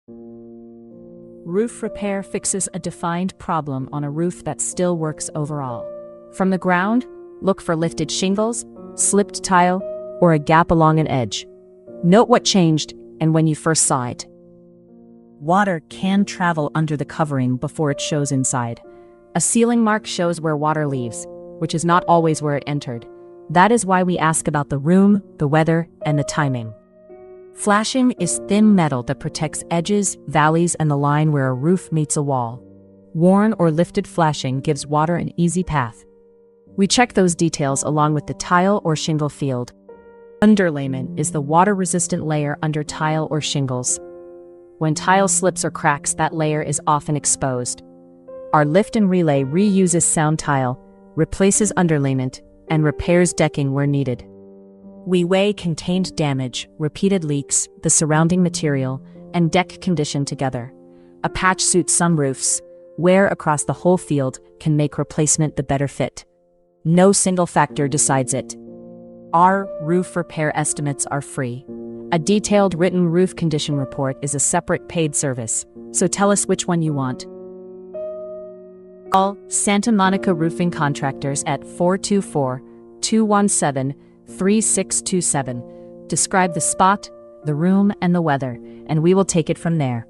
Roof repair fixes a defined problem on a roof that still works overall. From the ground, look for lifted shingles, slipped tile, or a gap along an edge. Note what changed and when you first saw it. Water can travel under the covering before it shows inside. A sealing mark shows where water leaves, which is not always where it entered. That is why we ask about the room, the weather, and the timing. Flashing is thin metal that protects edges, valleys, and the line where a roof meets a wall. Worn or lifted flashing gives water an easy path. We check those details along with the tile or shingle field. Underlayment is the water-resistant layer under tile or shingles. When tile slips or cracks, that layer is often exposed. Our lift and relay reuses sound tile, replaces underlayment, and repairs decking where needed. We weigh contained damage, repeated leaks, the surrounding material, and deck condition together. A patch suits some roofs. Wear across the whole field can make replacement the better fit. No single factor decides it. Our roof repair estimates are free. A detailed written roof condition report is a separate paid service, so tell us which one you want. Call Santa Monica Roofing Contractors at 424-217-3627. Describe the spot, the room, and the weather, and we will take it from there.